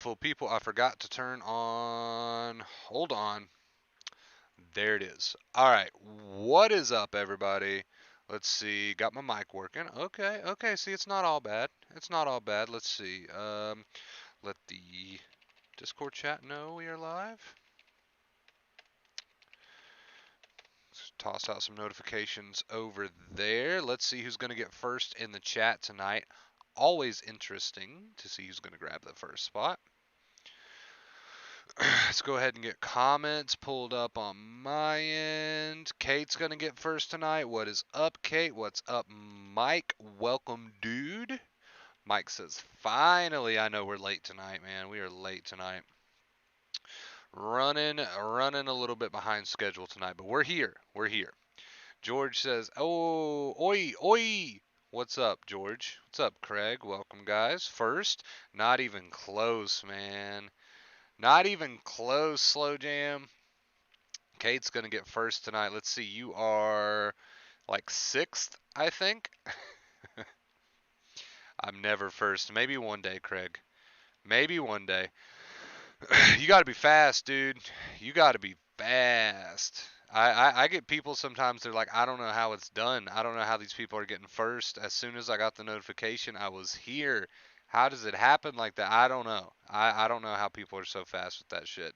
beautiful people. I forgot to turn on. Hold on. There it is. All right. What is up, everybody? Let's see. Got my mic working. Okay. Okay. See, it's not all bad. It's not all bad. Let's see. Let the Discord chat know we are live. Let's toss out some notifications over there. Let's see who's going to get first in the chat tonight. Always interesting to see who's going to grab the first spot. Let's go ahead and get comments pulled up on my end. Kate's going to get first tonight. What is up, Kate? What's up, Mike? Welcome, dude. Mike says, finally, I know we're late tonight, man. We are late tonight. Running a little bit behind schedule tonight, but we're here. We're here. George says, oh, oi, oi. What's up, George? What's up, Craig? Welcome, guys. First, not even close, man. Not even close, Slow Jam. Kate's going to get first tonight. Let's see. You are like sixth, I think. I'm never first. Maybe one day, Craig. Maybe one day. You got to be fast, dude. You got to be fast. I get people sometimes, they're like, I don't know how it's done. I don't know how these people are getting first. As soon as I got the notification, I was here. How does it happen like that? I don't know. I don't know how people are so fast with that shit.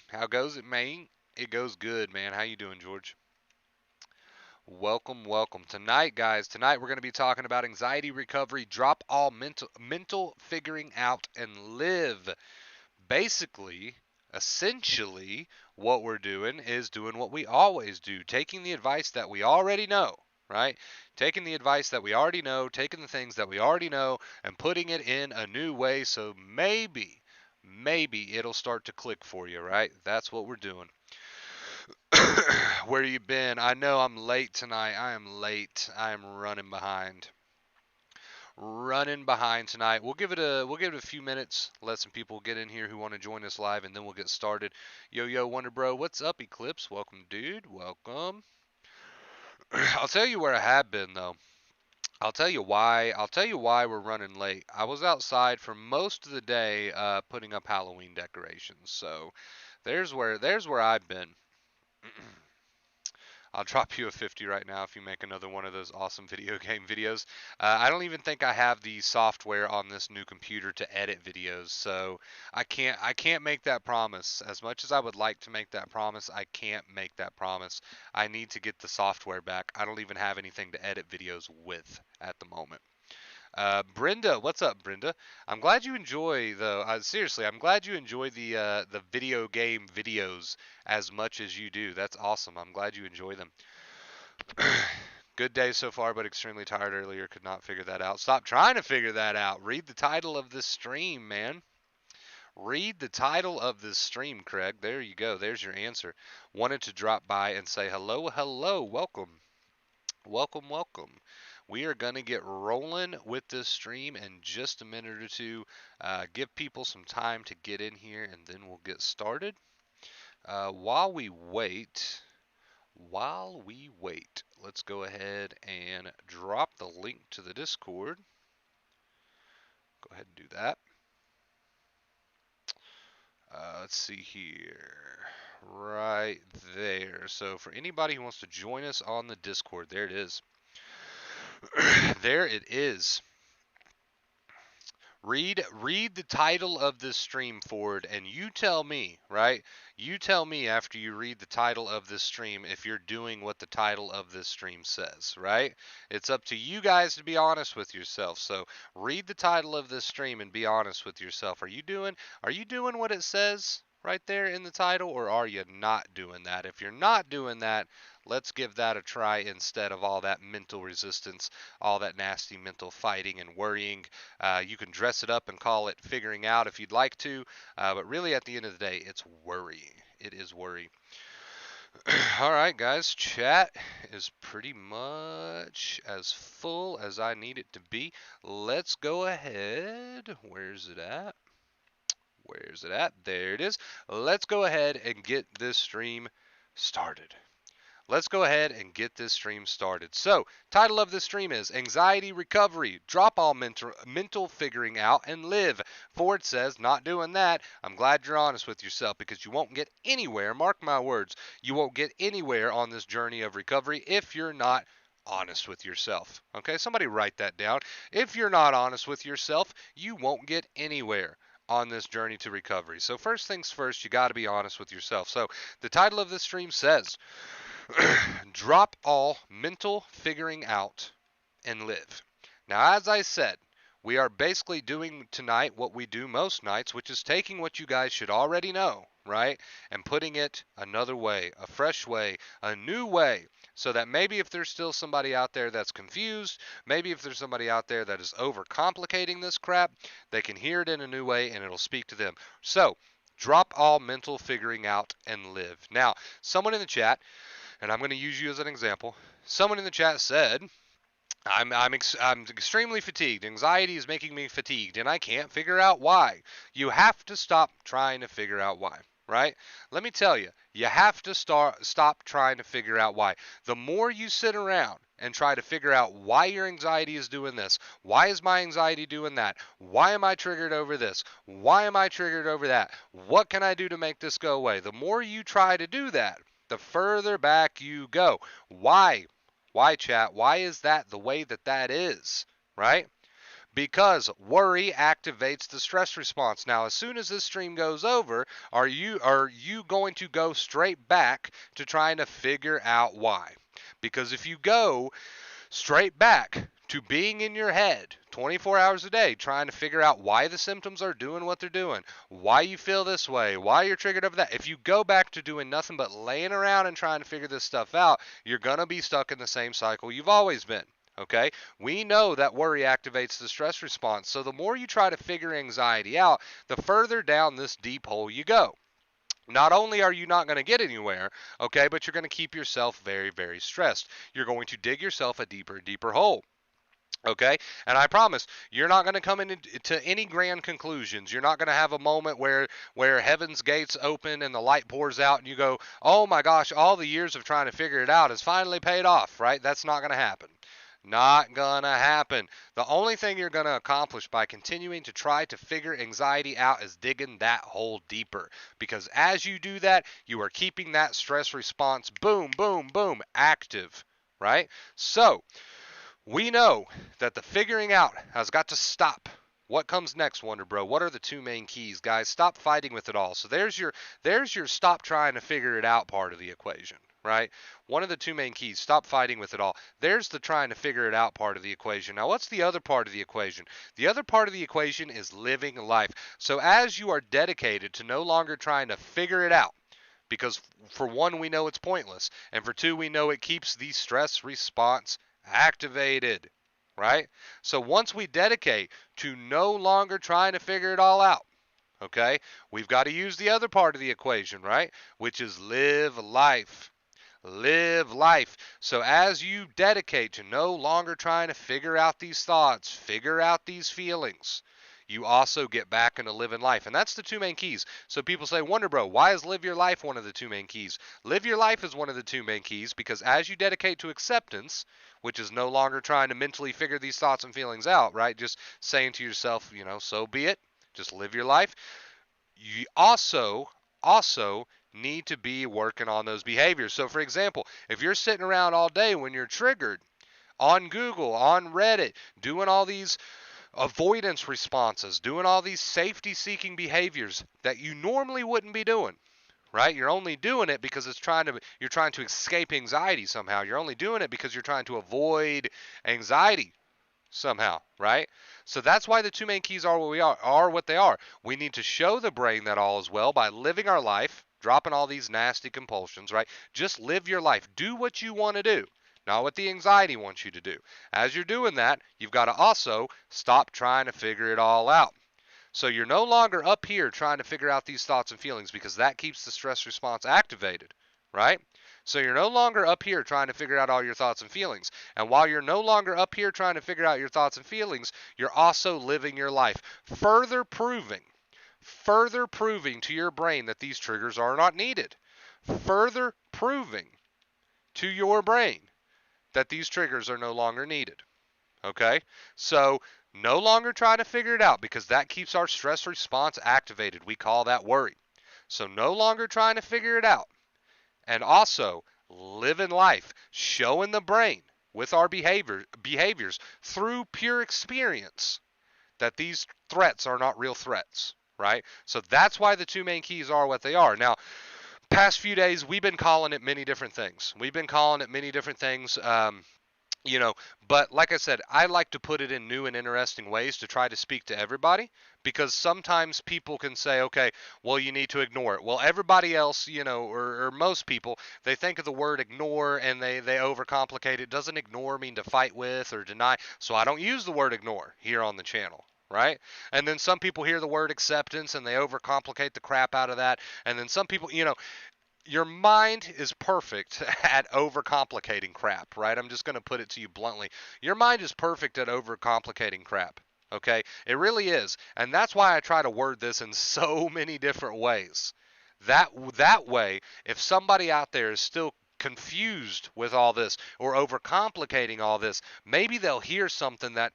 How goes it, man? It goes good, man. How you doing, George? Welcome, welcome. Tonight, guys, tonight we're going to be talking about anxiety recovery, drop all mental figuring out and live. Basically, essentially, what we're doing is doing what we always do, taking the advice that we already know, right? Taking the advice that we already know, taking the things that we already know, and putting it in a new way so maybe it'll start to click for you, right? That's what we're doing. Where you been? I know I'm late tonight. I am late. I am running behind. Running behind tonight. We'll give it a few minutes. Let some people get in here who want to join us live, and then we'll get started. Yo, Wonder Bro, what's up, Eclipse? Welcome, dude. Welcome. I'll tell you where I have been though. I'll tell you why. I'll tell you why we're running late. I was outside for most of the day, putting up Halloween decorations. So there's where I've been. I'll drop you a 50 right now if you make another one of those awesome video game videos. I don't even think I have the software on this new computer to edit videos, so I can't make that promise. As much as I would like to make that promise, I can't make that promise. I need to get the software back. I don't even have anything to edit videos with at the moment. Brenda, what's up, Brenda? I'm glad you enjoy seriously, I'm glad you enjoy the video game videos as much as you do. That's awesome. I'm glad you enjoy them. Good day so far, but extremely tired earlier. Could not figure that out. Stop trying to figure that out. Read the title of this stream, man. Read the title of this stream, Craig. There you go. There's your answer. Wanted to drop by and say hello, hello, welcome. Welcome, welcome. We are going to get rolling with this stream in just a minute or two. Give people some time to get in here, and then we'll get started. While we wait, let's go ahead and drop the link to the Discord. Go ahead and do that. Let's see here. Right there. So for anybody who wants to join us on the Discord, there it is. There it is. Read the title of this stream, Ford, and you tell me, right? You tell me after you read the title of this stream if you're doing what the title of this stream says, right? It's up to you guys to be honest with yourself. So read the title of this stream and be honest with yourself. Are you doing what it says right there in the title, or are you not doing that? If you're not doing that, let's give that a try instead of all that mental resistance, all that nasty mental fighting and worrying. You can dress it up and call it figuring out if you'd like to, but really at the end of the day, it's worry. It is worry. All right, guys, chat is pretty much as full as I need it to be. Let's go ahead. Where's it at? Where's it at? There it is. Let's go ahead and get this stream started. let's go ahead and get this stream started. So, title of this stream is Anxiety Recovery. Drop all mental figuring out and live. Ford says, not doing that. I'm glad you're honest with yourself because you won't get anywhere. Mark my words. You won't get anywhere on this journey of recovery if you're not honest with yourself. Okay, somebody write that down. If you're not honest with yourself, you won't get anywhere on this journey to recovery. So first things first, you got to be honest with yourself. So the title of this stream says, drop all mental figuring out and live. Now, as I said, we are basically doing tonight what we do most nights, which is taking what you guys should already know, right, and putting it another way, a fresh way, a new way, so that maybe if there's still somebody out there that's confused, maybe if there's somebody out there that is overcomplicating this crap, they can hear it in a new way and it'll speak to them. So, drop all mental figuring out and live. Now, someone in the chat, and I'm going to use you as an example, someone in the chat said, I'm extremely fatigued. Anxiety is making me fatigued, and I can't figure out why. You have to stop trying to figure out why, right? Let me tell you, you have to stop trying to figure out why. The more you sit around and try to figure out why your anxiety is doing this, why is my anxiety doing that, why am I triggered over this, why am I triggered over that, what can I do to make this go away? The more you try to do that, the further back you go. Why? Why, chat? Why is that the way that that is, right? Because worry activates the stress response. Now, as soon as this stream goes over, are you going to go straight back to trying to figure out why? Because if you go straight back to being in your head 24 hours a day trying to figure out why the symptoms are doing what they're doing, why you feel this way, why you're triggered over that. If you go back to doing nothing but laying around and trying to figure this stuff out, you're going to be stuck in the same cycle you've always been. Okay? We know that worry activates the stress response. So the more you try to figure anxiety out, the further down this deep hole you go. Not only are you not going to get anywhere, okay, but you're going to keep yourself very, very stressed. You're going to dig yourself a deeper and deeper hole. Okay, and I promise you're not going to come into any grand conclusions. You're not going to have a moment where heaven's gates open and the light pours out and you go, oh my gosh, all the years of trying to figure it out has finally paid off, right? That's not going to happen. Not gonna happen. The only thing you're gonna accomplish by continuing to try to figure anxiety out is digging that hole deeper. Because as you do that, you are keeping that stress response, boom, boom, boom, active, right? So, we know that the figuring out has got to stop. What comes next, Wonder Bro? What are the two main keys, guys? Stop fighting with it all. So there's your stop trying to figure it out part of the equation, right? One of the two main keys, stop fighting with it all. There's the trying to figure it out part of the equation. Now, what's the other part of the equation? The other part of the equation is living life. So as you are dedicated to no longer trying to figure it out, because for one, we know it's pointless, and for two, we know it keeps the stress response activated, right? So once we dedicate to no longer trying to figure it all out, okay, we've got to use the other part of the equation, right? Which is live life. Live life. So as you dedicate to no longer trying to figure out these thoughts, figure out these feelings, you also get back into living life. And that's the two main keys. So people say, Wonder Bro, why is live your life one of the two main keys? Live your life is one of the two main keys because as you dedicate to acceptance, which is no longer trying to mentally figure these thoughts and feelings out, right? Just saying to yourself, so be it. Just live your life. You also need to be working on those behaviors. So for example, if you're sitting around all day when you're triggered on Google, on Reddit, doing all these avoidance responses, doing all these safety-seeking behaviors that you normally wouldn't be doing, right? You're only doing it because you're trying to escape anxiety somehow. You're only doing it because you're trying to avoid anxiety somehow, right? So that's why the two main keys are what they are. We need to show the brain that all is well by living our life, dropping all these nasty compulsions, right? Just live your life. Do what you want to do. Not what the anxiety wants you to do. As you're doing that, you've got to also stop trying to figure it all out. So you're no longer up here trying to figure out these thoughts and feelings because that keeps the stress response activated, right? So you're no longer up here trying to figure out all your thoughts and feelings. And while you're no longer up here trying to figure out your thoughts and feelings, you're also living your life, further proving to your brain that these triggers are not needed. Further proving to your brain that these triggers are no longer needed. Okay? So no longer try to figure it out, because that keeps our stress response activated. We call that worry. So no longer trying to figure it out. And also living life, showing the brain with our behaviors through pure experience that these threats are not real threats, right? So that's why the two main keys are what they are. Now, past few days, we've been calling it many different things. You know, but like I said, I like to put it in new and interesting ways to try to speak to everybody, because sometimes people can say, okay, well, you need to ignore it. Well, everybody else, or most people, they think of the word ignore and they overcomplicate it. Doesn't ignore mean to fight with or deny? So I don't use the word ignore here on the channel. Right? And then some people hear the word acceptance and they overcomplicate the crap out of that. And then some people, your mind is perfect at overcomplicating crap, right? I'm just going to put it to you bluntly. Your mind is perfect at overcomplicating crap, okay? It really is. And that's why I try to word this in so many different ways. That way, if somebody out there is still confused with all this or overcomplicating all this, maybe they'll hear something that,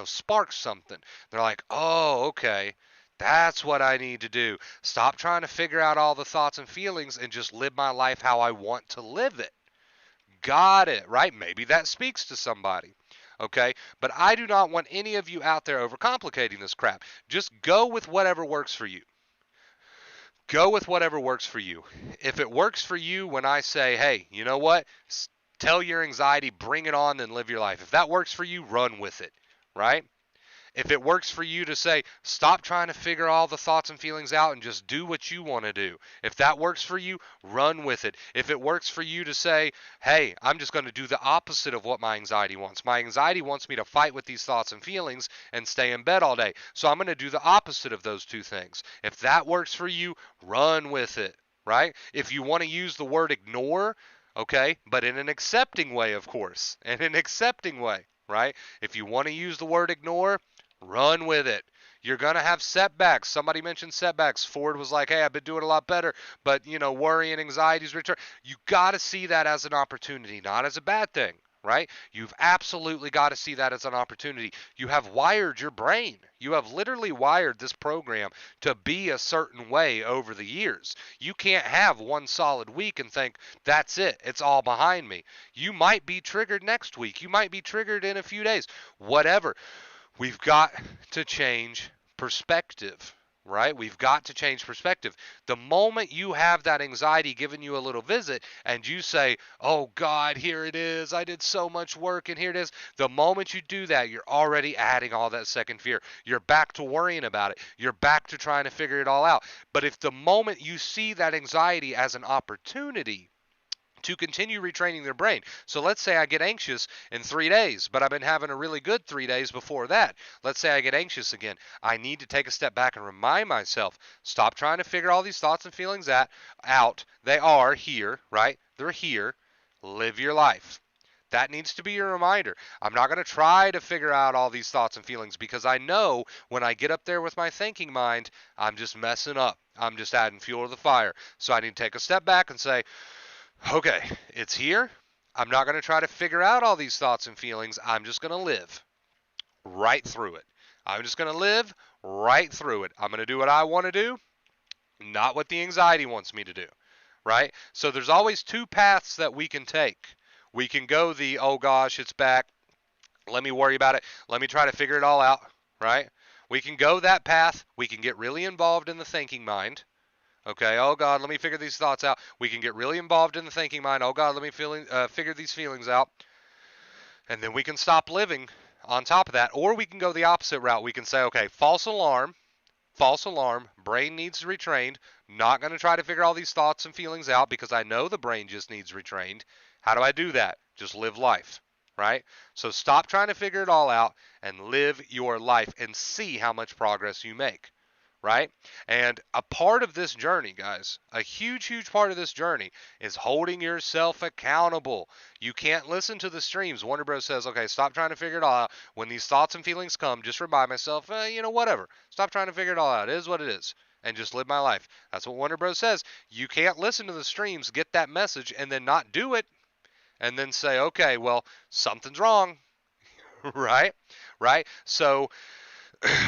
sparks something. They're like, oh, okay. That's what I need to do. Stop trying to figure out all the thoughts and feelings and just live my life how I want to live it. Got it, right? Maybe that speaks to somebody. Okay? But I do not want any of you out there overcomplicating this crap. Just go with whatever works for you. Go with whatever works for you. If it works for you when I say, hey, you know what? Tell your anxiety, bring it on, and live your life. If that works for you, run with it, right? If it works for you to say, stop trying to figure all the thoughts and feelings out and just do what you want to do. If that works for you, run with it. If it works for you to say, hey, I'm just going to do the opposite of what my anxiety wants. My anxiety wants me to fight with these thoughts and feelings and stay in bed all day. So I'm going to do the opposite of those two things. If that works for you, run with it, right? If you want to use the word ignore, okay, but in an accepting way, of course, in an accepting way, right? If you want to use the word ignore, run with it. You're going to have setbacks. Somebody mentioned setbacks. Ford was like, hey, I've been doing a lot better, but, worry and anxiety's return. You got to see that as an opportunity, not as a bad thing, right? You've absolutely got to see that as an opportunity. You have wired your brain. You have literally wired this program to be a certain way over the years. You can't have one solid week and think, that's it. It's all behind me. You might be triggered next week. You might be triggered in a few days. Whatever. We've got to change perspective, right? We've got to change perspective. The moment you have that anxiety giving you a little visit and you say, oh God, here it is. I did so much work and here it is. The moment you do that, you're already adding all that second fear. You're back to worrying about it. You're back to trying to figure it all out. But if the moment you see that anxiety as an opportunity to continue retraining their brain. So let's say I get anxious in 3 days, but I've been having a really good 3 days before that. Let's say I get anxious again. I need to take a step back and remind myself, stop trying to figure all these thoughts and feelings out. They are here, right? They're here. Live your life. That needs to be your reminder. I'm not going to try to figure out all these thoughts and feelings, because I know when I get up there with my thinking mind, I'm just messing up. I'm just adding fuel to the fire. So I need to take a step back and say, okay, it's here. I'm not going to try to figure out all these thoughts and feelings. I'm just going to live right through it. I'm just going to live right through it. I'm going to do what I want to do, not what the anxiety wants me to do, right? So there's always two paths that we can take. We can go the, oh gosh, it's back. Let me worry about it. Let me try to figure it all out, right? We can go that path. We can get really involved in the thinking mind. Okay, oh God, let me figure these thoughts out. We can get really involved in the thinking mind. Oh God, let me figure these feelings out. And then we can stop living on top of that. Or we can go the opposite route. We can say, okay, false alarm, brain needs retrained. Not going to try to figure all these thoughts and feelings out because I know the brain just needs retrained. How do I do that? Just live life, right? So stop trying to figure it all out and live your life and see how much progress you make. Right? And a part of this journey, guys, a huge, huge part of this journey is holding yourself accountable. You can't listen to the streams. Wonder Bro says, okay, stop trying to figure it all out. When these thoughts and feelings come, just remind myself, whatever. Stop trying to figure it all out. It is what it is. And just live my life. That's what Wonder Bro says. You can't listen to the streams, get that message, and then not do it. and then say, okay, well, something's wrong, right? Right? So,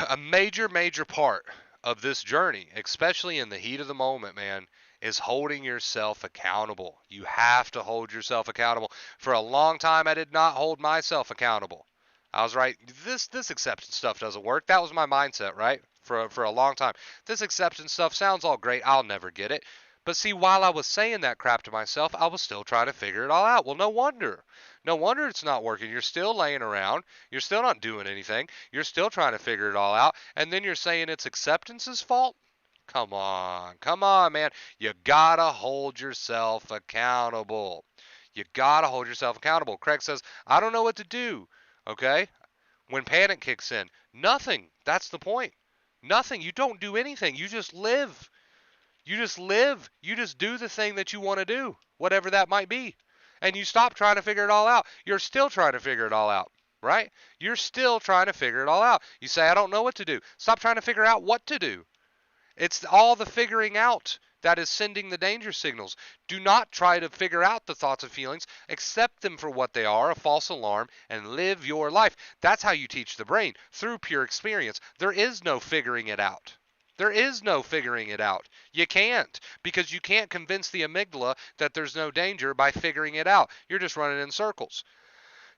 a major part of this journey, especially in the heat of the moment, man, is holding yourself accountable. You have to hold yourself accountable. For a long time, I did not hold myself accountable. I was right. This acceptance stuff doesn't work. That was my mindset, right? For a long time. This acceptance stuff sounds all great. I'll never get it. But see, while I was saying that crap to myself, I was still trying to figure it all out. Well, no wonder. No wonder it's not working. You're still laying around. You're still not doing anything. You're still trying to figure it all out. And then you're saying it's acceptance's fault? Come on. Come on, man. You gotta hold yourself accountable. You gotta hold yourself accountable. Craig says, I don't know what to do. Okay? When panic kicks in, nothing. That's the point. Nothing. You don't do anything. You just live. You just live. You just do the thing that you want to do, whatever that might be. And you stop trying to figure it all out. You're still trying to figure it all out, right? You're still trying to figure it all out. You say, I don't know what to do. Stop trying to figure out what to do. It's all the figuring out that is sending the danger signals. Do not try to figure out the thoughts and feelings. Accept them for what they are, a false alarm, and live your life. That's how you teach the brain, through pure experience. There is no figuring it out. There is no figuring it out. You can't, because you can't convince the amygdala that there's no danger by figuring it out. You're just running in circles.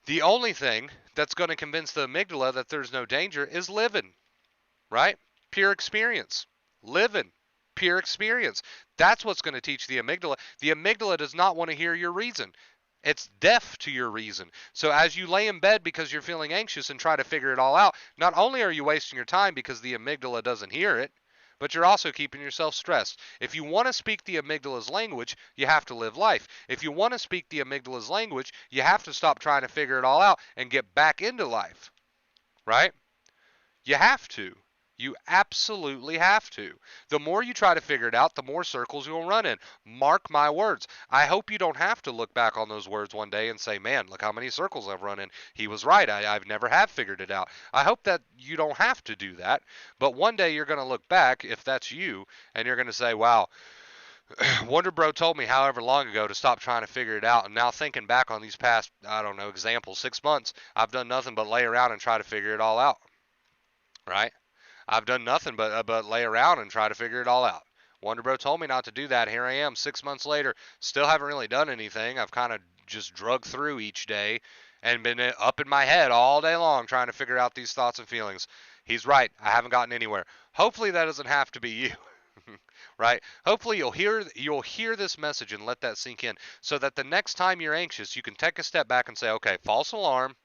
The only thing that's going to convince the amygdala that there's no danger is living, right? Pure experience. Living. Pure experience. That's what's going to teach the amygdala. The amygdala does not want to hear your reason. It's deaf to your reason. So as you lay in bed because you're feeling anxious and try to figure it all out, not only are you wasting your time because the amygdala doesn't hear it, but you're also keeping yourself stressed. If you want to speak the amygdala's language, you have to live life. If you want to speak the amygdala's language, you have to stop trying to figure it all out and get back into life, right? You have to. You absolutely have to. The more you try to figure it out, the more circles you'll run in. Mark my words. I hope you don't have to look back on those words one day and say, man, look how many circles I've run in. He was right. I've never have figured it out. I hope that you don't have to do that. But one day you're going to look back, if that's you, and you're going to say, wow, Wonder Bro told me however long ago to stop trying to figure it out. And now thinking back on these past, I don't know, examples, 6 months, I've done nothing but lay around and try to figure it all out. Right? I've done nothing but lay around and try to figure it all out. Wonder Bro told me not to do that. Here I am, 6 months later, still haven't really done anything. I've kind of just drug through each day and been up in my head all day long trying to figure out these thoughts and feelings. He's right. I haven't gotten anywhere. Hopefully that doesn't have to be you. Right? Hopefully you'll hear this message and let that sink in so that the next time you're anxious, you can take a step back and say, "Okay, false alarm.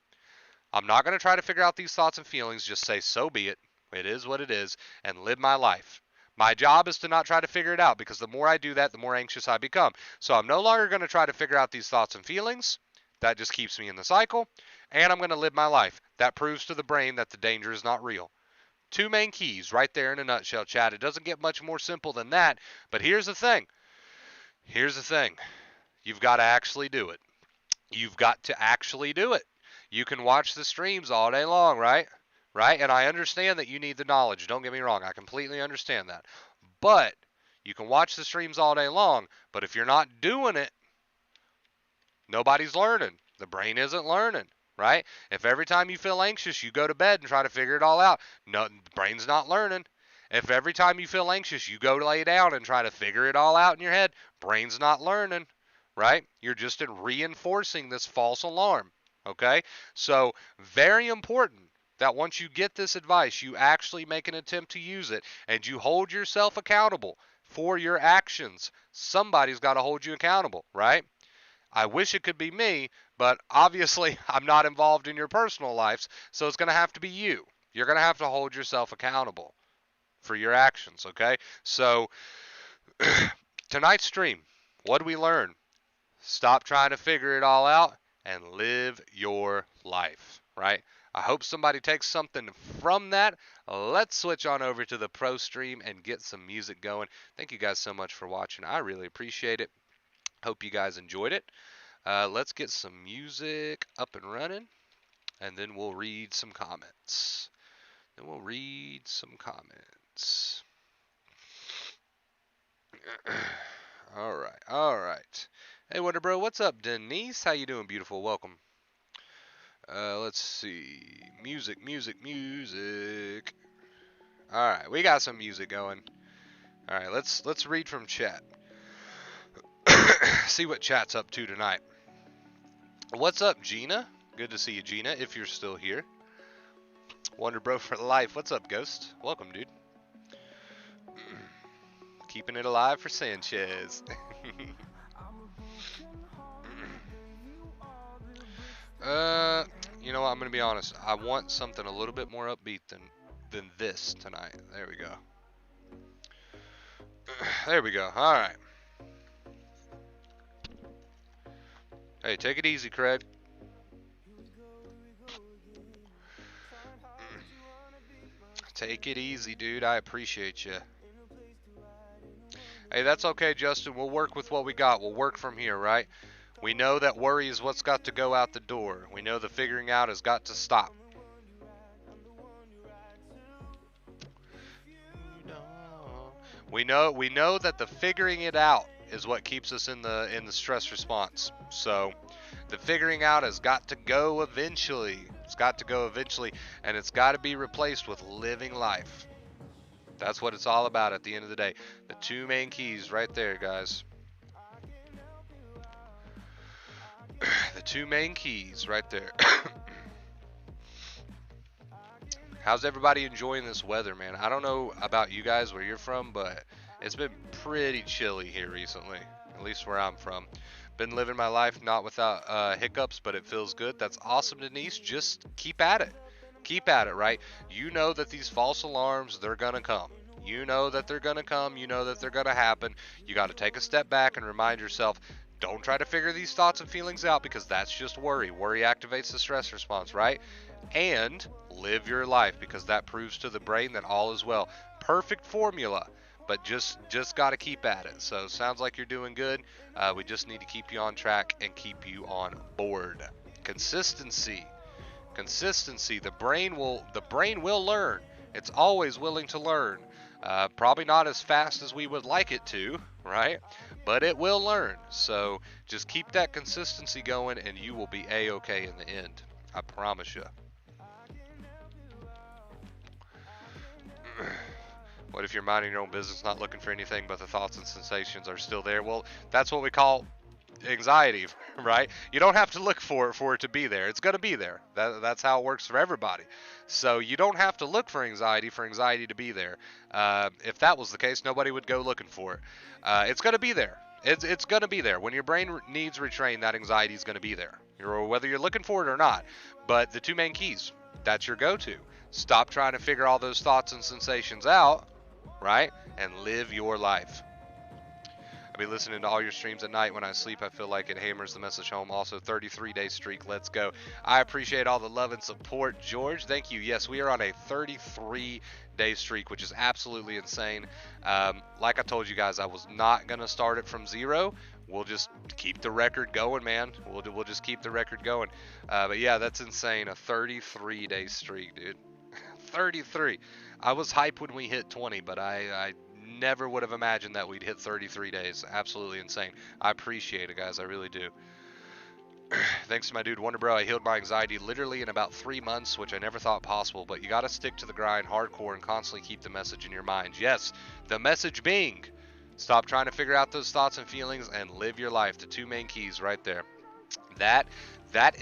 I'm not going to try to figure out these thoughts and feelings. Just say, so be it. It is what it is, and live my life. My job is to not try to figure it out because the more I do that, the more anxious I become. So I'm no longer going to try to figure out these thoughts and feelings. That just keeps me in the cycle. And I'm going to live my life. That proves to the brain that the danger is not real. Two main keys right there in a nutshell, Chad. It doesn't get much more simple than that. But here's the thing. Here's the thing. You've got to actually do it. You've got to actually do it. You can watch the streams all day long, right? Right? And I understand that you need the knowledge. Don't get me wrong. I completely understand that. But you can watch the streams all day long, but if you're not doing it, nobody's learning. The brain isn't learning, right? If every time you feel anxious, you go to bed and try to figure it all out, no, the brain's not learning. If every time you feel anxious, you go to lay down and try to figure it all out in your head, brain's not learning, right? You're just reinforcing this false alarm, okay? So, very important that once you get this advice, you actually make an attempt to use it and you hold yourself accountable for your actions. Somebody's got to hold you accountable, right? I wish it could be me, but obviously I'm not involved in your personal lives, so it's going to have to be you. You're going to have to hold yourself accountable for your actions, okay? So, tonight's stream, what did we learn? Stop trying to figure it all out and live your life, right? I hope somebody takes something from that. Let's switch on over to the pro stream and get some music going. Thank you guys so much for watching. I really appreciate it. Hope you guys enjoyed it. Let's get some music up and running, and then we'll read some comments. All right. Hey, Wonder Bro, what's up, Denise? How you doing, beautiful? Welcome. Let's see. Music, music, music. All right, we got some music going. All right, let's read from chat. See what chat's up to tonight. What's up, Gina? Good to see you, Gina, if you're still here. Wonder Bro for life. What's up, Ghost? Welcome, dude. Keeping it alive for Sanchez. You know what? I'm gonna be honest. I want something a little bit more upbeat than this tonight. There we go. There we go. All right. Hey, take it easy, Craig. Take it easy, dude. I appreciate you. Hey, that's okay, Justin. We'll work with what we got. We'll work from here, right? We know that worry is what's got to go out the door. We know the figuring out has got to stop. We know that the figuring it out is what keeps us in the stress response. So, the figuring out has got to go eventually. It's got to go eventually, and it's got to be replaced with living life. That's what it's all about at the end of the day. The two main keys right there, guys. The two main keys right there. How's everybody enjoying this weather, man? I don't know about you guys where you're from, but it's been pretty chilly here recently, at least where I'm from. Been living my life not without hiccups, but it feels good. That's awesome, Denise. Just keep at it. Keep at it, right? You know that these false alarms, they're going to come. You know that they're going to come. You know that they're going to happen. You got to take a step back and remind yourself, don't try to figure these thoughts and feelings out because that's just worry. Worry activates the stress response, right? And live your life because that proves to the brain that all is well. Perfect formula, but just got to keep at it. So sounds like you're doing good. We just need to keep you on track and keep you on board. Consistency. The brain will learn. It's always willing to learn. Probably not as fast as we would like it to, right? But it will learn. So just keep that consistency going and you will be A-okay in the end. I promise you. What if you're minding your own business, not looking for anything, but the thoughts and sensations are still there? Well, that's what we call anxiety, right? You don't have to look for it to be there. It's going to be there. That's how it works for everybody. So you don't have to look for anxiety to be there. If that was the case, nobody would go looking for it. It's going to be there. It's going to be there. When your brain needs retrain, that anxiety is going to be there, whether you're looking for it or not. But the two main keys, that's your go-to. Stop trying to figure all those thoughts and sensations out, right? And live your life. I'll be listening to all your streams at night when I sleep. I feel like it hammers the message home. Also, 33-day streak. Let's go. I appreciate all the love and support, George. Thank you. Yes, we are on a 33-day streak, which is absolutely insane. Like I told you guys, I was not going to start it from zero. We'll just keep the record going, man. We'll just keep the record going. But yeah, that's insane. A 33-day streak, dude. 33. I was hyped when we hit 20, but I never would have imagined that we'd hit 33 days. Absolutely insane. I appreciate it, guys. I really do. Thanks to my dude Wonder Bro, I healed my anxiety literally in about 3 months, which I never thought possible. But you got to stick to the grind hardcore and constantly keep the message in your mind. Yes, the message being, stop trying to figure out those thoughts and feelings and live your life. The two main keys right there. That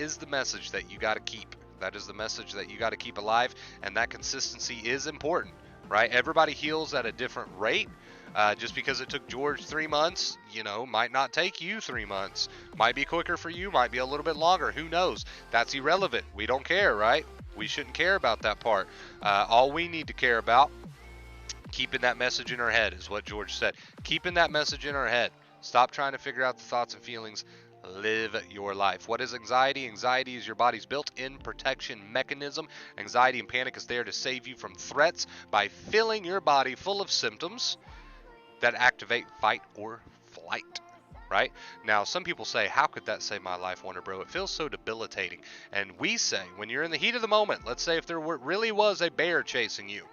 is the message that you got to keep. That is the message that you got to keep alive, and that consistency is important, right? Everybody heals at a different rate. Just because it took George 3 months, might not take you 3 months. Might be quicker for you, might be a little bit longer. Who knows? That's irrelevant. We don't care, right? We shouldn't care about that part. All we need to care about, keeping that message in our head, is what George said. Keeping that message in our head. Stop trying to figure out the thoughts and feelings. Live your life. What is anxiety? Anxiety is your body's built-in protection mechanism. Anxiety and panic is there to save you from threats by filling your body full of symptoms that activate fight or flight, right? Now, some people say, how could that save my life, Wonder Bro? It feels so debilitating. And we say, when you're in the heat of the moment, let's say if there really was a bear chasing you,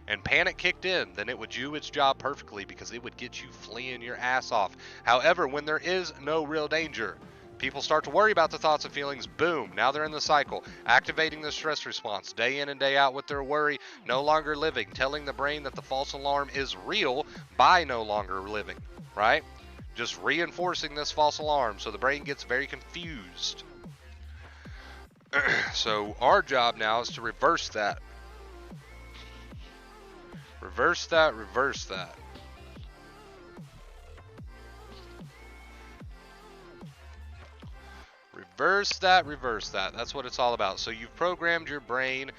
and panic kicked in, then it would do its job perfectly because it would get you fleeing your ass off. However, when there is no real danger, people start to worry about the thoughts and feelings. Boom, now they're in the cycle, activating the stress response day in and day out with their worry, no longer living, telling the brain that the false alarm is real by no longer living, right? Just reinforcing this false alarm, so the brain gets very confused. So our job now is to reverse that. Reverse that, reverse that. Reverse that, reverse that. That's what it's all about. So you've programmed your brain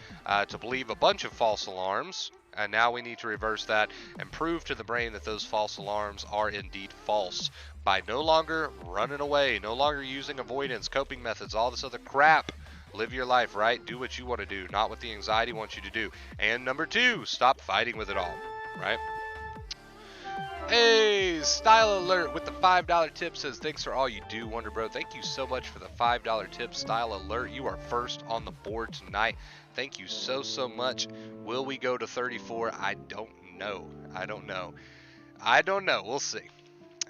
to believe a bunch of false alarms, and now we need to reverse that and prove to the brain that those false alarms are indeed false by no longer running away, no longer using avoidance, coping methods, all this other crap. Live your life, right? Do what you want to do, not what the anxiety wants you to do. And number 2, stop fighting with it all, right? Hey, Style Alert with the $5 tip says, thanks for all you do, Wonder Bro. Thank you so much for the $5 tip, Style Alert. You are first on the board tonight. Thank you so, so much. Will we go to 34? I don't know. I don't know. I don't know. We'll see.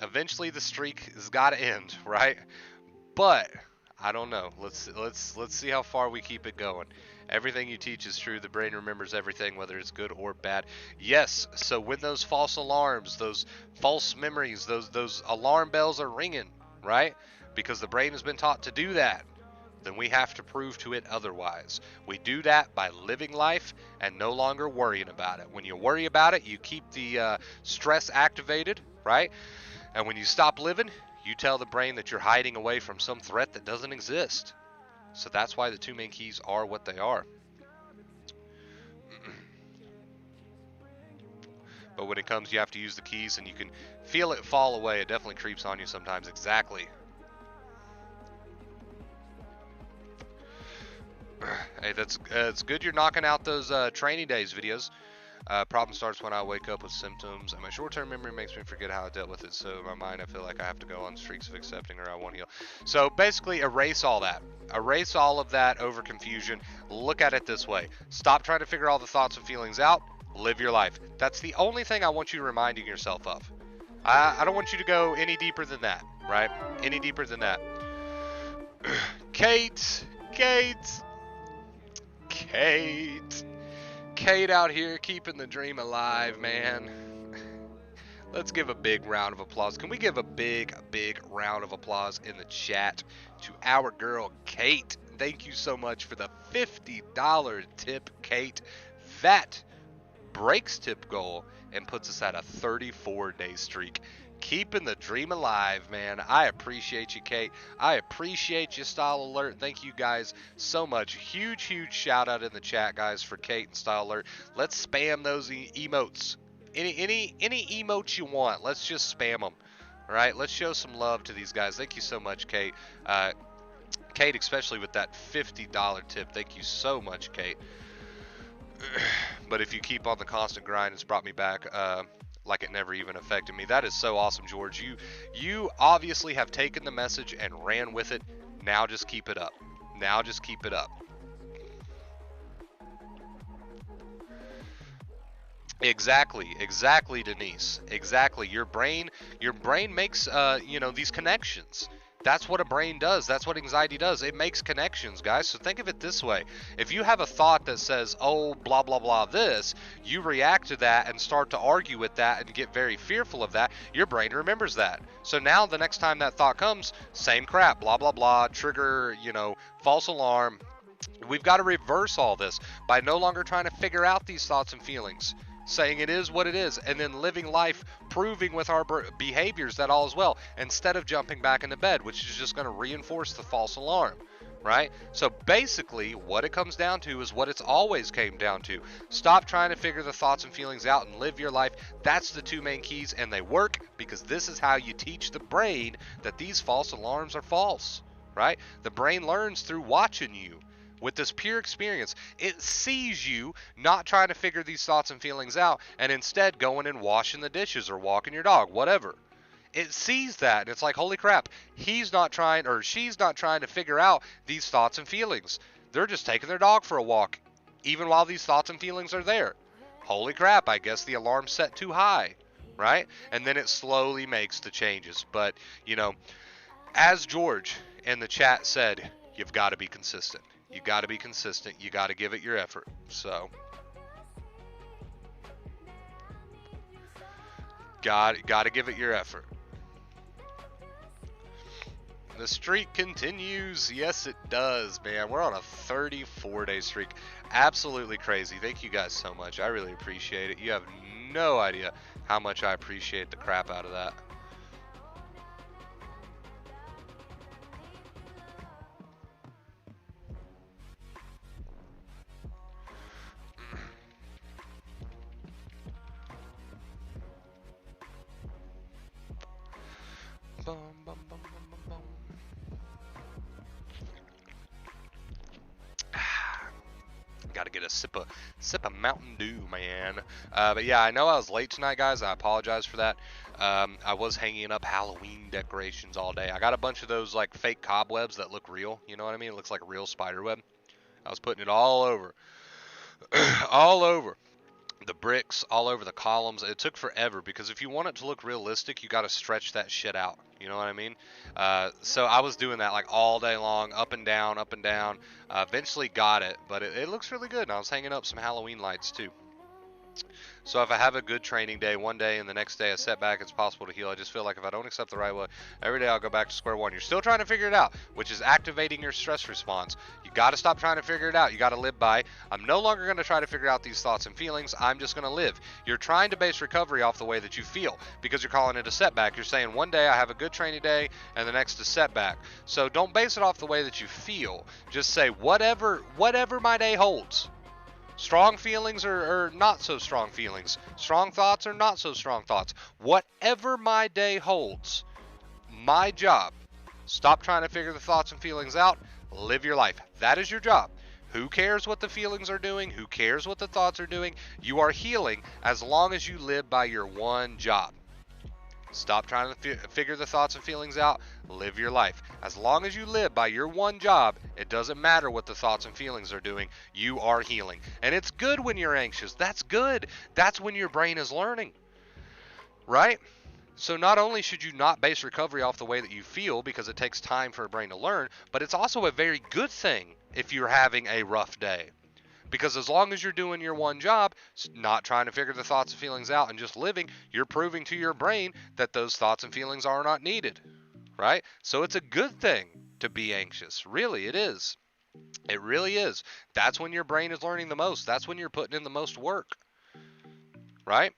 Eventually the streak has got to end, right? But I don't know. Let's see how far we keep it going. Everything you teach is true. The brain remembers everything, whether it's good or bad. Yes, so when those false alarms, those false memories, those alarm bells are ringing, right? Because the brain has been taught to do that, then we have to prove to it otherwise. We do that by living life and no longer worrying about it. When you worry about it, you keep the stress activated, right? And when you stop living, you tell the brain that you're hiding away from some threat that doesn't exist. So that's why the 2 main keys are what they are. But when it comes, you have to use the keys, and you can feel it fall away. It definitely creeps on you sometimes. Exactly. Hey, it's good you're knocking out those training days videos. Problem starts when I wake up with symptoms, and my short-term memory makes me forget how I dealt with it. So in my mind, I feel like I have to go on streaks of accepting or I won't heal. So basically, erase all that. Erase all of that over confusion. Look at it this way. Stop trying to figure all the thoughts and feelings out. Live your life. That's the only thing I want you reminding yourself of. I don't want you to go any deeper than that, right? Any deeper than that. Kate. Kate out here keeping the dream alive, man. Let's give a big round of applause. Can we give a big round of applause in the chat to our girl, Kate? Thank you so much for the $50 tip, Kate. That breaks tip goal and puts us at a 34-day streak. Keeping the dream alive, man. I appreciate you, Kate. I appreciate you, Style Alert. Thank you guys so much. Huge shout out in the chat, guys, for Kate and Style Alert. Let's spam those emotes. Any emotes you want. Let's just spam them. All right, let's show some love to these guys. Thank you so much, Kate. Kate, especially with that $50 tip. Thank you so much, Kate. But if you keep on the constant grind, it's brought me back like it never even affected me. That is so awesome, George. You obviously have taken the message and ran with it. Now just keep it up. Now just keep it up. Exactly, Denise. Exactly. Your brain makes these connections. That's what a brain does. That's what anxiety does. It makes connections, guys. So think of it this way. If you have a thought that says, oh, blah, blah, blah, this, you react to that and start to argue with that and get very fearful of that, your brain remembers that. So now the next time that thought comes, same crap, blah, blah, blah, trigger, false alarm. We've got to reverse all this by no longer trying to figure out these thoughts and feelings. Saying it is what it is, and then living life proving with our behaviors that all is well, instead of jumping back into bed, which is just going to reinforce the false alarm, right? So basically, what it comes down to is what it's always came down to. Stop trying to figure the thoughts and feelings out and live your life. That's the 2 main keys, and they work because this is how you teach the brain that these false alarms are false, right? The brain learns through watching you. With this pure experience, it sees you not trying to figure these thoughts and feelings out and instead going and washing the dishes or walking your dog, whatever. It sees that and it's like, holy crap, he's not trying or she's not trying to figure out these thoughts and feelings. They're just taking their dog for a walk, even while these thoughts and feelings are there, holy crap, I guess the alarm's set too high, right? And then it slowly makes the changes. But, you know, as George in the chat said, you've got to be consistent. You got to be consistent. You got to give it your effort. So, got to give it your effort. The streak continues. Yes, it does, man. We're on a 34-day streak. Absolutely crazy. Thank you guys so much. I really appreciate it. You have no idea how much I appreciate the crap out of that. Bum, bum, bum, bum, bum, bum. Gotta get a sip of Mountain Dew, man. But yeah, I know I was late tonight, guys. I apologize for that. I was hanging up Halloween decorations all day. I got a bunch of those like fake cobwebs that look real. You know what I mean? It looks like a real spider web. I was putting it all over, all over the bricks, all over the columns. It took forever because if you want it to look realistic, you got to stretch that shit out. You know what I mean? So I was doing that like all day long, up and down, up and down. Eventually got it, but it looks really good. And I was hanging up some Halloween lights too. So if I have a good training day one day and the next day a setback, it's possible to heal. I just feel like if I don't accept the right way, every day I'll go back to square one. You're still trying to figure it out, which is activating your stress response. You got to stop trying to figure it out. You got to live by, I'm no longer going to try to figure out these thoughts and feelings. I'm just going to live. You're trying to base recovery off the way that you feel because you're calling it a setback. You're saying one day I have a good training day and the next a setback. So don't base it off the way that you feel. Just say whatever my day holds. Strong feelings or not so strong feelings. Strong thoughts or not so strong thoughts. Whatever my day holds, my job. Stop trying to figure the thoughts and feelings out. Live your life. That is your job. Who cares what the feelings are doing? Who cares what the thoughts are doing? You are healing as long as you live by your one job. Stop trying to figure the thoughts and feelings out. Live your life. As long as you live by your one job, it doesn't matter what the thoughts and feelings are doing. You are healing. And it's good when you're anxious. That's good. That's when your brain is learning. Right? So not only should you not base recovery off the way that you feel because it takes time for a brain to learn, but it's also a very good thing if you're having a rough day. Because as long as you're doing your one job, not trying to figure the thoughts and feelings out and just living, you're proving to your brain that those thoughts and feelings are not needed, right? So it's a good thing to be anxious. Really, it is. It really is. That's when your brain is learning the most. That's when you're putting in the most work, right?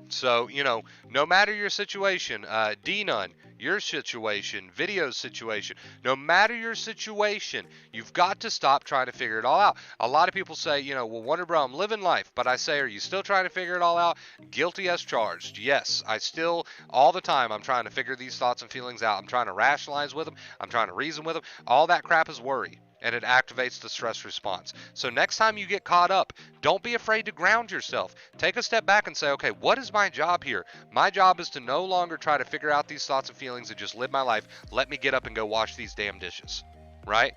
So, you know, no matter your situation, D-Nun, your situation, Video's situation, no matter your situation, you've got to stop trying to figure it all out. A lot of people say, you know, well, Wonder Bro, I'm living life, but I say, are you still trying to figure it all out? Guilty as charged. Yes, I still, all the time, I'm trying to figure these thoughts and feelings out. I'm trying to rationalize with them. I'm trying to reason with them. All that crap is worry. And it activates the stress response. So next time you get caught up, don't be afraid to ground yourself. Take a step back and say, okay, what is my job here? My job is to no longer try to figure out these thoughts and feelings and just live my life. Let me get up and go wash these damn dishes, right?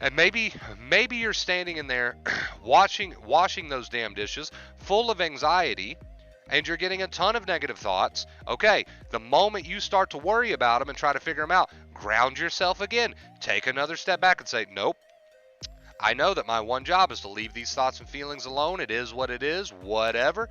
And maybe you're standing in there washing those damn dishes full of anxiety, and you're getting a ton of negative thoughts. Okay, the moment you start to worry about them and try to figure them out, ground yourself again. Take another step back and say, nope. I know that my one job is to leave these thoughts and feelings alone. It is what it is, whatever.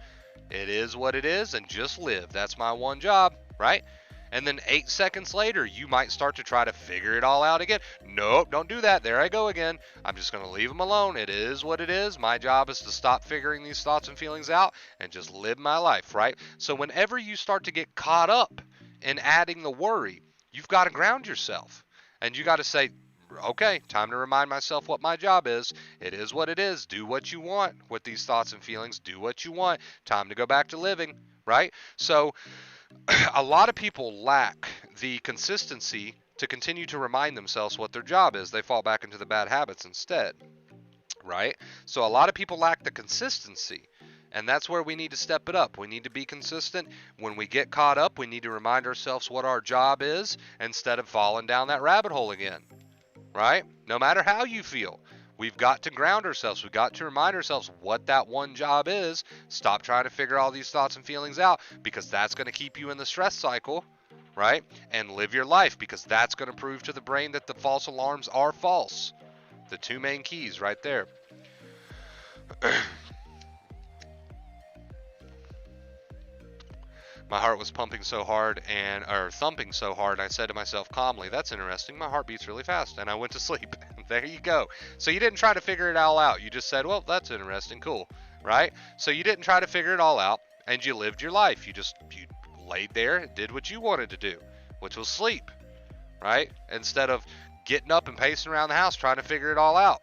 It is what it is, and just live. That's my one job, right? And then 8 seconds later, you might start to try to figure it all out again. Nope, don't do that. There I go again. I'm just going to leave them alone. It is what it is. My job is to stop figuring these thoughts and feelings out and just live my life, right? So whenever you start to get caught up in adding the worry, you've got to ground yourself. And you got to say, okay, time to remind myself what my job is. It is what it is. Do what you want with these thoughts and feelings. Do what you want. Time to go back to living, right? So a lot of people lack the consistency to continue to remind themselves what their job is. They fall back into the bad habits instead, right? So a lot of people lack the consistency, and that's where we need to step it up. We need to be consistent. When we get caught up, we need to remind ourselves what our job is instead of falling down that rabbit hole again, right? No matter how you feel, we've got to ground ourselves. We've got to remind ourselves what that one job is. Stop trying to figure all these thoughts and feelings out, because that's going to keep you in the stress cycle, right? And live your life, because that's going to prove to the brain that the false alarms are false. The two main keys right there. My heart was pumping so hard or thumping so hard, I said to myself calmly, that's interesting, my heart beats really fast, and I went to sleep. There you go. So you didn't try to figure it all out. You just said, well, that's interesting, cool, right? So you didn't try to figure it all out, and you lived your life. You laid there and did what you wanted to do, which was sleep, right? Instead of getting up and pacing around the house trying to figure it all out.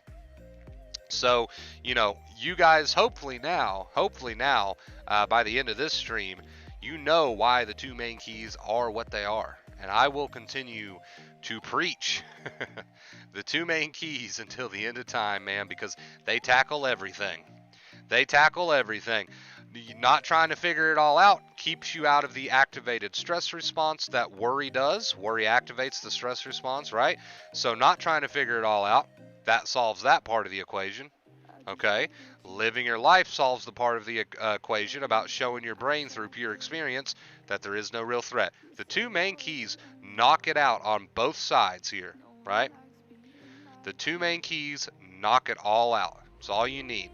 So, you guys, hopefully now, by the end of this stream, you know why the two main keys are what they are. And I will continue to preach the two main keys until the end of time, man, because they tackle everything. They tackle everything. Not trying to figure it all out keeps you out of the activated stress response that worry does. Worry activates the stress response, right? So not trying to figure it all out, that solves that part of the equation. Okay? Living your life solves the part of the equation about showing your brain through pure experience that there is no real threat. The two main keys knock it out on both sides here, right? The two main keys knock it all out. It's all you need.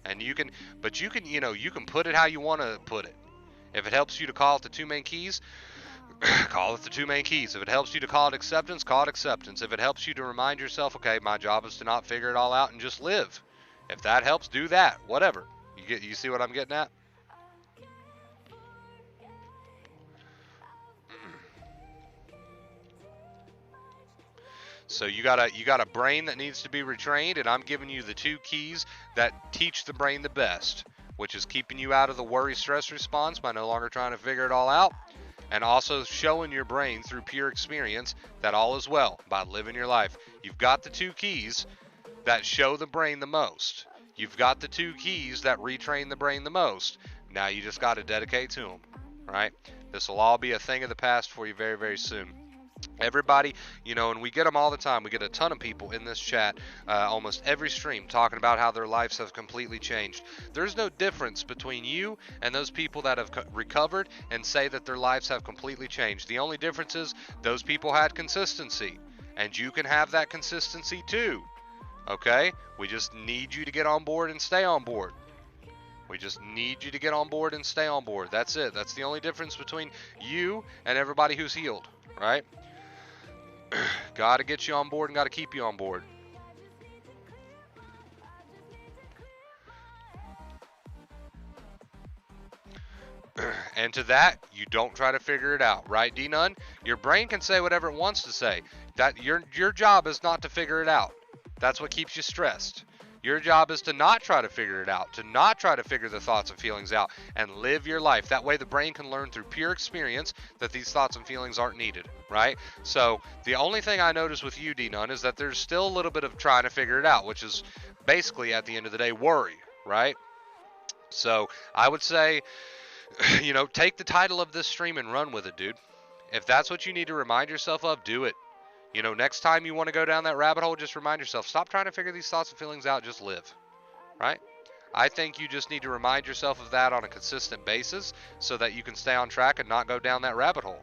And you can put it how you want to put it. If it helps you to call it the two main keys, call it the two main keys. If it helps you to call it acceptance, call it acceptance. If it helps you to remind yourself, okay, my job is to not figure it all out and just live. If that helps, do that. Whatever. You see what I'm getting at? So you got a brain that needs to be retrained, and I'm giving you the two keys that teach the brain the best, which is keeping you out of the worry stress response by no longer trying to figure it all out, and also showing your brain through pure experience that all is well by living your life. You've got the two keys that show the brain the most. You've got the two keys that retrain the brain the most. Now you just got to dedicate to them, right? This will all be a thing of the past for you very, very soon. Everybody, and we get them all the time. We get a ton of people in this chat, almost every stream, talking about how their lives have completely changed. There's no difference between you and those people that have recovered and say that their lives have completely changed. The only difference is those people had consistency, and you can have that consistency too. Okay? We just need you to get on board and stay on board. We just need you to get on board and stay on board. That's it. That's the only difference between you and everybody who's healed, right? Got to get you on board and got to keep you on board. And to that, you don't try to figure it out, right, D-Nun? Your brain can say whatever it wants to say. That your job is not to figure it out. That's what keeps you stressed. Your job is to not try to figure it out, to not try to figure the thoughts and feelings out, and live your life. That way the brain can learn through pure experience that these thoughts and feelings aren't needed, right? So the only thing I notice with you, D-Nun, is that there's still a little bit of trying to figure it out, which is basically, at the end of the day, worry, right? So I would say, take the title of this stream and run with it, dude. If that's what you need to remind yourself of, do it. Next time you want to go down that rabbit hole, just remind yourself, stop trying to figure these thoughts and feelings out, just live, right? I think you just need to remind yourself of that on a consistent basis so that you can stay on track and not go down that rabbit hole.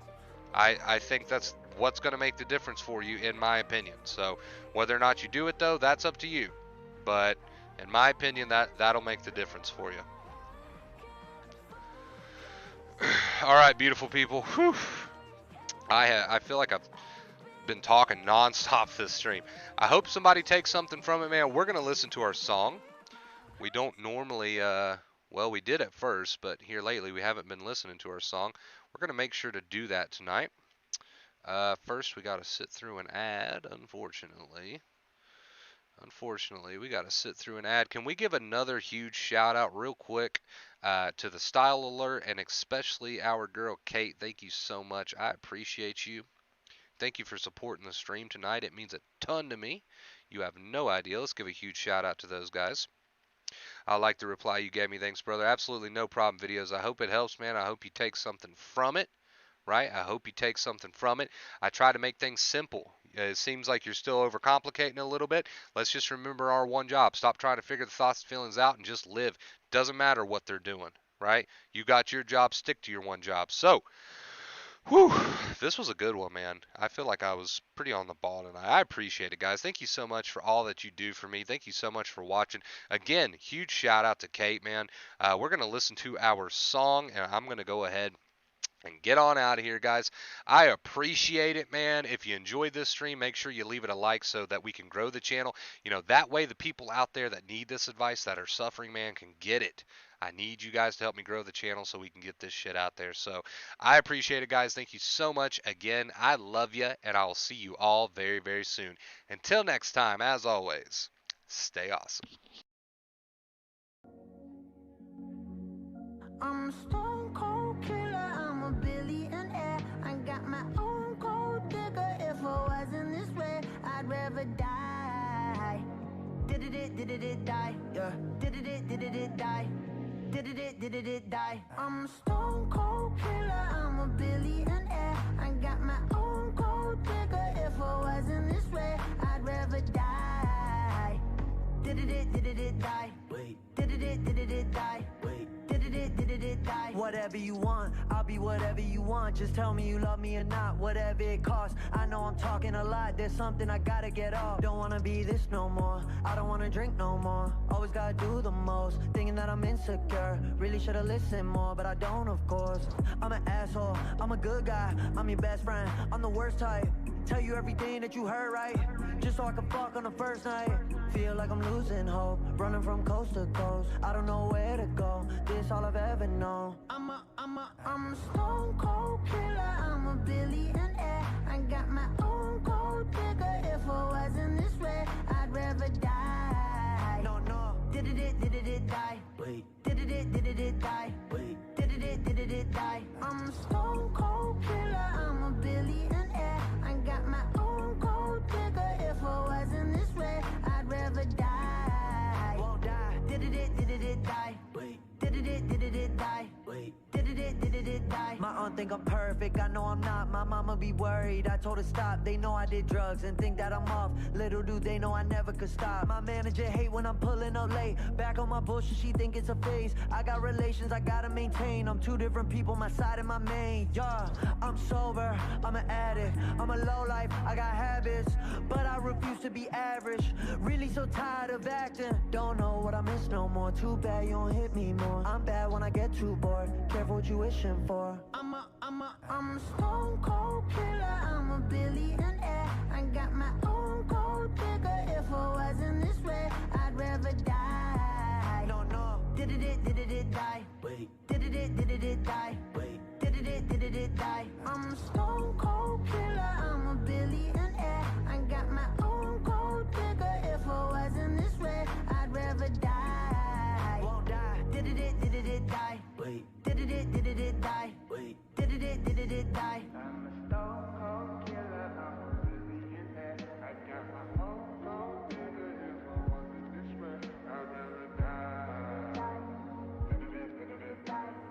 I think that's what's going to make the difference for you, in my opinion. So whether or not you do it, though, that's up to you. But in my opinion, that'll make the difference for you. All right, beautiful people. Whew. I feel like I've been talking non-stop this stream. I hope somebody takes something from it, man. We're going to listen to our song. We don't normally, well, we did at first, but here lately we haven't been listening to our song. We're going to make sure to do that tonight. First, we got to sit through an ad, unfortunately. Unfortunately, we got to sit through an ad. Can we give another huge shout out real quick to the Style Alert, and especially our girl Kate? Thank you so much. I appreciate you. Thank you for supporting the stream tonight. It means a ton to me. You have no idea. Let's give a huge shout out to those guys. I like the reply you gave me. Thanks, brother. Absolutely no problem, videos. I hope it helps, man. I hope you take something from it, right? I hope you take something from it. I try to make things simple. It seems like you're still overcomplicating a little bit. Let's just remember our one job. Stop trying to figure the thoughts and feelings out and just live. Doesn't matter what they're doing, right? You got your job, stick to your one job. So, whew, this was a good one, man. I feel like I was pretty on the ball tonight. I appreciate it, guys. Thank you so much for all that you do for me. Thank you so much for watching. Again, huge shout out to Kate, man. We're going to listen to our song, and I'm going to go ahead and get on out of here, guys. I appreciate it, man. If you enjoyed this stream, make sure you leave it a like so that we can grow the channel. You know, that way the people out there that need this advice, that are suffering, man, can get it. I need you guys to help me grow the channel so we can get this shit out there. So I appreciate it, guys. Thank you so much. Again, I love you, and I will see you all very, very soon. Until next time, as always, stay awesome. I'm a stone cold killer, I'm a billionaire. I got my own gold digger. If I wasn't this way, I'd rather die. Did it die, yeah. Did it die. Did it die. I'm a stone cold killer, I'm a billionaire. I got my own gold digger. If I wasn't this way, I'd rather die. Did it die? Wait. Did it die? Wait. Did it die? Whatever you want, I'll be whatever you want. Just tell me you love me or not, whatever it costs. I know I'm talking a lot, there's something I gotta get off. Don't wanna be this no more, I don't wanna drink no more. Always gotta do the most, thinking that I'm insecure. Really should've listened more, but I don't, of course. I'm an asshole, I'm a good guy, I'm your best friend, I'm the worst type. Tell you everything that you heard right, just so I can fuck on the first night. Feel like I'm losing hope, running from coast to coast. I don't know where to go, this all I've ever known. I'm a stone cold killer, I'm a billionaire. I got my own gold digger. If I wasn't this way, I'd rather die. No. Did it die? Wait. Did it die? Wait. Did it die? I'm a stone cold killer, I'm a billionaire. I got my own gold digger. If I wasn't this way, I'd rather die. Won't die. Did it die? Wait. Did it die? Wait. Did it die? My aunt think I'm perfect, I know I'm not. My mama be worried, I told her stop. They know I did drugs and think that I'm off. Little do they know I never could stop. My manager hate when I'm pulling up late. Back on my bullshit, she think it's a phase. I got relations I gotta maintain. I'm two different people, my side and my main. Yeah, I'm sober, I'm an addict, I'm a lowlife, I got habits, but I refuse to be average. Really so tired of acting, don't know what I miss no more. Too bad you don't hit me more. I'm bad when I get too bored, careful what you wishing for. I'm a stone cold killer, I'm a billionaire. I got my own gold digger. If I wasn't this way, I'd rather die. No. Did it die? Wait. Did it die? Wait. Did it die? I'm a stone cold killer, I'm a billionaire. I got my own gold digger. If I wasn't this way, I'd rather die. Won't die. Did it die? Wait. Did it die? Wait. Did it die?